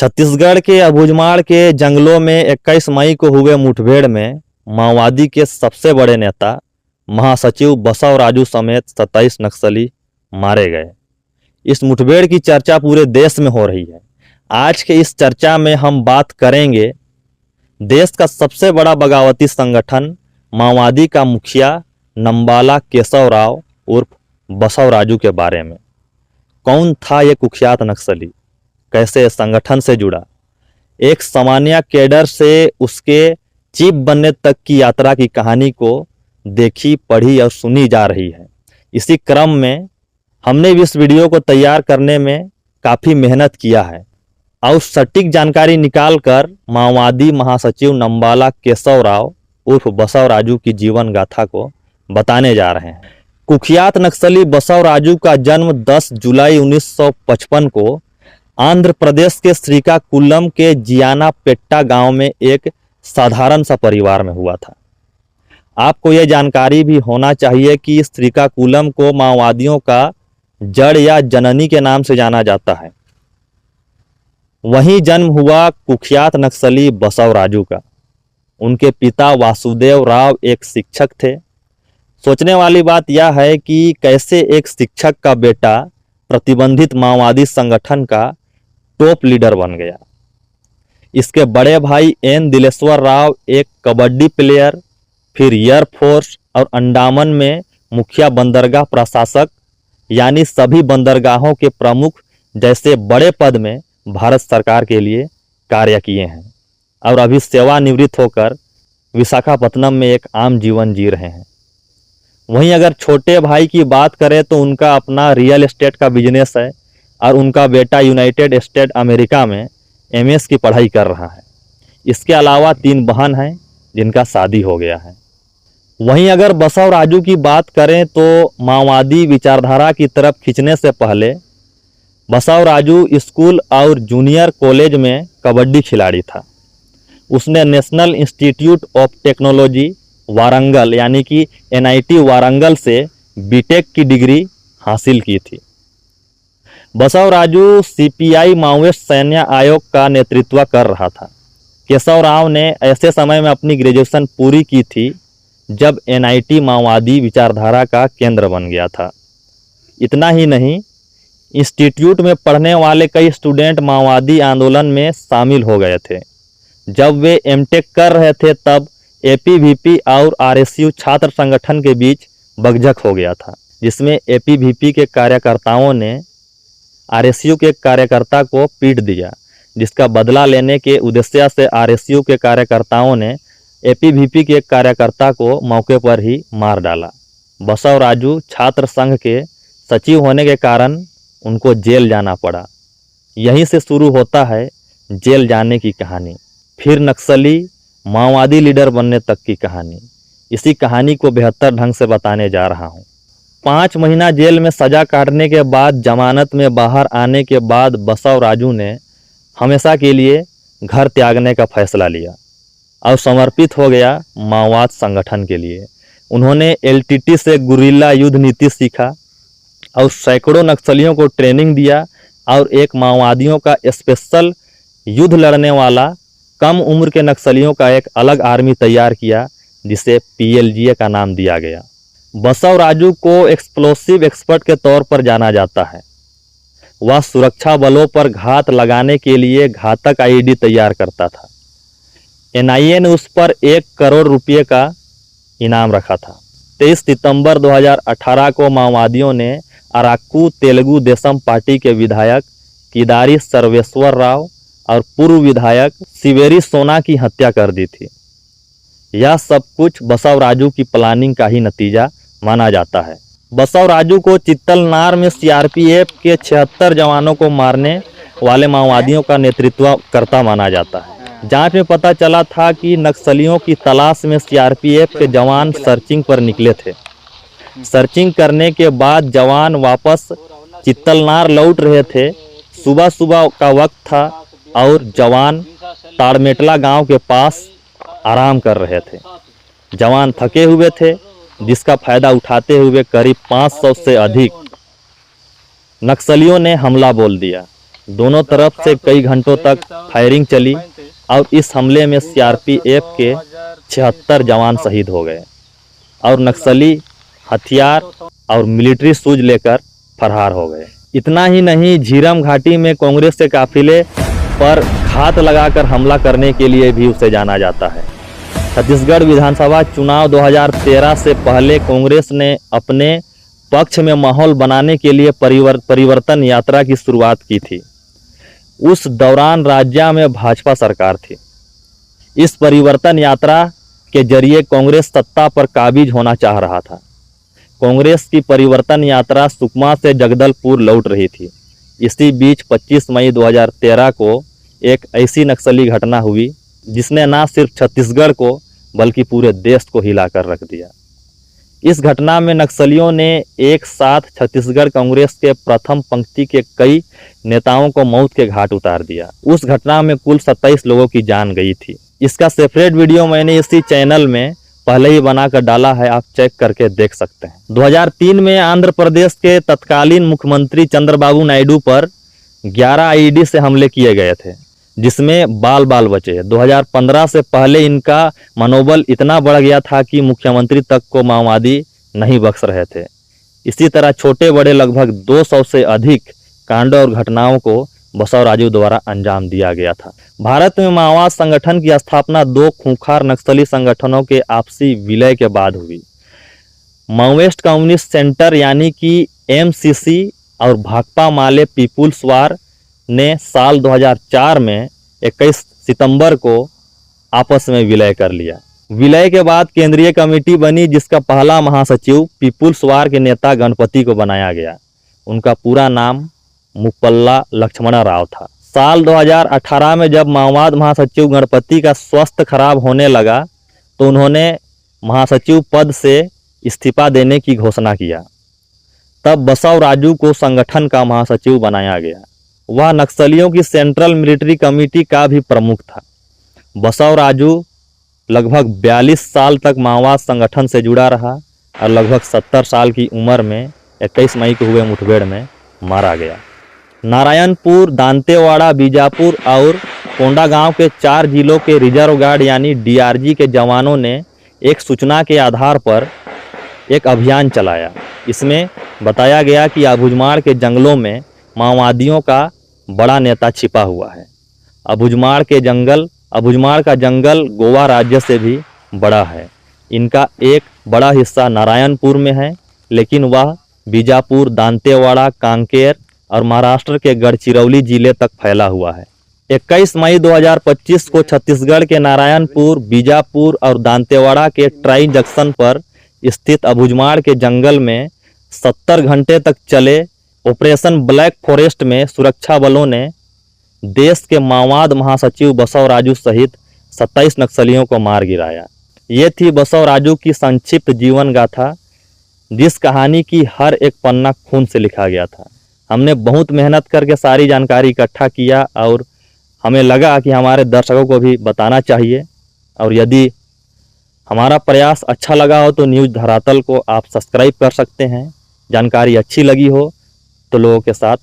छत्तीसगढ़ के अबूझमाड़ के जंगलों में 21 मई को हुए मुठभेड़ में माओवादी के सबसे बड़े नेता महासचिव बसव राजू समेत 27 नक्सली मारे गए। इस मुठभेड़ की चर्चा पूरे देश में हो रही है। आज के इस चर्चा में हम बात करेंगे देश का सबसे बड़ा बगावती संगठन माओवादी का मुखिया नंबाला केशव राव उर्फ बसव राजू के बारे में। कौन था ये कुख्यात नक्सली, कैसे संगठन से जुड़ा, एक सामान्य कैडर से उसके चीफ बनने तक की यात्रा की कहानी को देखी, पढ़ी और सुनी जा रही है। इसी क्रम में हमने भी इस वीडियो को तैयार करने में काफ़ी मेहनत किया है और सटीक जानकारी निकालकर माओवादी महासचिव नंबाला केशव राव उर्फ बसव राजू की जीवन गाथा को बताने जा रहे हैं। कुख्यात नक्सली बसव राजू का जन्म 10 जुलाई 1955 को आंध्र प्रदेश के श्रीकाकुलम के जियानापेट्टा गांव में एक साधारण सा परिवार में हुआ था। आपको यह जानकारी भी होना चाहिए कि श्रीकाकुलम को माओवादियों का जड़ या जननी के नाम से जाना जाता है। वहीं जन्म हुआ कुख्यात नक्सली बसव राजू का। उनके पिता वासुदेव राव एक शिक्षक थे। सोचने वाली बात यह है कि कैसे एक शिक्षक का बेटा प्रतिबंधित माओवादी संगठन का टॉप लीडर बन गया। इसके बड़े भाई एन दिलेश्वर राव एक कबड्डी प्लेयर, फिर एयरफोर्स और अंडमान में मुखिया बंदरगाह प्रशासक यानी सभी बंदरगाहों के प्रमुख जैसे बड़े पद में भारत सरकार के लिए कार्य किए हैं और अभी सेवानिवृत्त होकर विशाखापत्तनम में एक आम जीवन जी रहे हैं। वहीं अगर छोटे भाई की बात करें तो उनका अपना रियल एस्टेट का बिजनेस है और उनका बेटा यूनाइटेड स्टेट अमेरिका में एमएस की पढ़ाई कर रहा है। इसके अलावा 3 बहन हैं जिनका शादी हो गया है। वहीं अगर बसव राजू की बात करें तो माओवादी विचारधारा की तरफ खींचने से पहले बसव राजू स्कूल और जूनियर कॉलेज में कबड्डी खिलाड़ी था। उसने national institute of technology Warangal यानी कि NIT वारंगल से बीटेक की डिग्री हासिल की थी। बसव राजू CPI माओवादी सैन्य आयोग का नेतृत्व कर रहा था। केशव राव ने ऐसे समय में अपनी ग्रेजुएशन पूरी की थी जब NIT माओवादी विचारधारा का केंद्र बन गया था। इतना ही नहीं, इंस्टीट्यूट में पढ़ने वाले कई स्टूडेंट माओवादी आंदोलन में शामिल हो गए थे। जब वे एमटेक कर रहे थे तब APVP और RSU छात्र संगठन के बीच बकझक हो गया था, जिसमें APVP के कार्यकर्ताओं ने RSU के कार्यकर्ता को पीट दिया, जिसका बदला लेने के उद्देश्य से RSU के कार्यकर्ताओं ने APVP के कार्यकर्ता को मौके पर ही मार डाला। बसव राजू छात्र संघ के सचिव होने के कारण उनको जेल जाना पड़ा। यहीं से शुरू होता है जेल जाने की कहानी, फिर नक्सली माओवादी लीडर बनने तक की कहानी। इसी कहानी को बेहतर ढंग से बताने जा रहा हूँ। 5 महीना जेल में सजा काटने के बाद जमानत में बाहर आने के बाद बसव राजू ने हमेशा के लिए घर त्यागने का फैसला लिया और समर्पित हो गया माओवाद संगठन के लिए। उन्होंने LTT से गुरिल्ला युद्ध नीति सीखा और सैकड़ों नक्सलियों को ट्रेनिंग दिया और एक माओवादियों का स्पेशल युद्ध लड़ने वाला कम उम्र के नक्सलियों का एक अलग आर्मी तैयार किया जिसे PLGA का नाम दिया गया। बसव राजू को एक्सप्लोसिव एक्सपर्ट के तौर पर जाना जाता है। वह सुरक्षा बलों पर घात लगाने के लिए घातक IED तैयार करता था। NIA ने उस पर 1 करोड़ रुपये का इनाम रखा था। 23 सितंबर 2018 को माओवादियों ने अराकू तेलुगु देशम पार्टी के विधायक किदारी सर्वेश्वर राव और पूर्व विधायक सिवेरी सोना की हत्या कर दी थी। यह सब कुछ बसव राजू की प्लानिंग का ही नतीजा माना जाता है। बसव राजू को चित्तलनार में CRPF के 76 जवानों को मारने वाले माओवादियों का नेतृत्व करता माना जाता है। जांच में पता चला था कि नक्सलियों की तलाश में CRPF के जवान सर्चिंग पर निकले थे। सर्चिंग करने के बाद जवान वापस चित्तलनार लौट रहे थे। सुबह सुबह का वक्त था और जवान ताड़मेटला गांव के पास आराम कर रहे थे। जवान थके हुए थे, जिसका फायदा उठाते हुए करीब 500 से अधिक नक्सलियों ने हमला बोल दिया। दोनों तरफ से कई घंटों तक फायरिंग चली और इस हमले में सीआरपीएफ के 76 जवान शहीद हो गए और नक्सली हथियार और मिलिट्री शूज लेकर फरार हो गए। इतना ही नहीं, झीरम घाटी में कांग्रेस के काफिले पर घात लगाकर हमला करने के लिए भी उसे जाना जाता है। छत्तीसगढ़ विधानसभा चुनाव 2013 से पहले कांग्रेस ने अपने पक्ष में माहौल बनाने के लिए परिवर्तन यात्रा की शुरुआत की थी। उस दौरान राज्य में भाजपा सरकार थी। इस परिवर्तन यात्रा के जरिए कांग्रेस सत्ता पर काबिज होना चाह रहा था। कांग्रेस की परिवर्तन यात्रा सुकमा से जगदलपुर लौट रही थी। इसी बीच 25 मई 2013 को एक ऐसी नक्सली घटना हुई जिसने न सिर्फ छत्तीसगढ़ को बल्कि पूरे देश को हिलाकर रख दिया। इस घटना में नक्सलियों ने एक साथ छत्तीसगढ़ कांग्रेस के प्रथम पंक्ति के कई नेताओं को मौत के घाट उतार दिया। उस घटना में कुल 27 लोगों की जान गई थी। इसका सेपरेट वीडियो मैंने इसी चैनल में पहले ही बनाकर डाला है, आप चेक करके देख सकते हैं। 2003 में आंध्र प्रदेश के तत्कालीन मुख्यमंत्री चंद्रबाबू नायडू पर 11 आईईडी से हमले किए गए थे, जिसमें बाल बचे। 2015 से पहले इनका मनोबल इतना बढ़ गया था कि मुख्यमंत्री तक को माओवादी नहीं बख्श रहे थे। इसी तरह छोटे बड़े लगभग 200 से अधिक कांडों और घटनाओं को बसवराजू द्वारा अंजाम दिया गया था। भारत में माओवाद संगठन की स्थापना 2 खूंखार नक्सली संगठनों के आपसी विलय के बाद हुई। माओइस्ट कम्युनिस्ट सेंटर यानी कि एमसीसी और भाकपा माले पीपुल्स वार ने साल 2004 में 21 सितंबर को आपस में विलय कर लिया। विलय के बाद केंद्रीय कमेटी बनी जिसका पहला महासचिव पीपुल्स वार के नेता गणपति को बनाया गया। उनका पूरा नाम मुप्पल्ला लक्ष्मण राव था। साल 2018 में जब माओवाद महासचिव गणपति का स्वास्थ्य खराब होने लगा तो उन्होंने महासचिव पद से इस्तीफा देने की घोषणा किया। तब बसवराजू को संगठन का महासचिव बनाया गया। वह नक्सलियों की सेंट्रल मिलिट्री कमेटी का भी प्रमुख था। बसवराजू लगभग 42 साल तक माओवाद संगठन से जुड़ा रहा और लगभग 70 साल की उम्र में 21 मई को हुए मुठभेड़ में मारा गया। नारायणपुर, दांतेवाड़ा, बीजापुर और कोंडागांव के 4 जिलों के रिजर्व गार्ड यानी डीआरजी के जवानों ने एक सूचना के आधार पर एक अभियान चलाया। इसमें बताया गया कि अबूझमाड़ के जंगलों में माओवादियों का बड़ा नेता छिपा हुआ है। अबूझमाड़ का जंगल गोवा राज्य से भी बड़ा है। इनका एक बड़ा हिस्सा नारायणपुर में है, लेकिन वह बीजापुर, दांतेवाड़ा, कांकेर और महाराष्ट्र के गढ़चिरौली जिले तक फैला हुआ है। 21 मई 2025 को छत्तीसगढ़ के नारायणपुर, बीजापुर और दांतेवाड़ा के ट्राई जंक्शन पर स्थित अबूझमाड़ के जंगल में 70 घंटे तक चले ऑपरेशन ब्लैक फॉरेस्ट में सुरक्षा बलों ने देश के माओवाद महासचिव बसवराजू सहित 27 नक्सलियों को मार गिराया। ये थी बसवराजू की संक्षिप्त जीवन गाथा, जिस कहानी की हर एक पन्ना खून से लिखा गया था। हमने बहुत मेहनत करके सारी जानकारी इकट्ठा किया और हमें लगा कि हमारे दर्शकों को भी बताना चाहिए। और यदि हमारा प्रयास अच्छा लगा हो तो न्यूज़ धरातल को आप सब्सक्राइब कर सकते हैं। जानकारी अच्छी लगी हो तो लोगों के साथ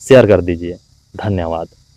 शेयर कर दीजिए। धन्यवाद।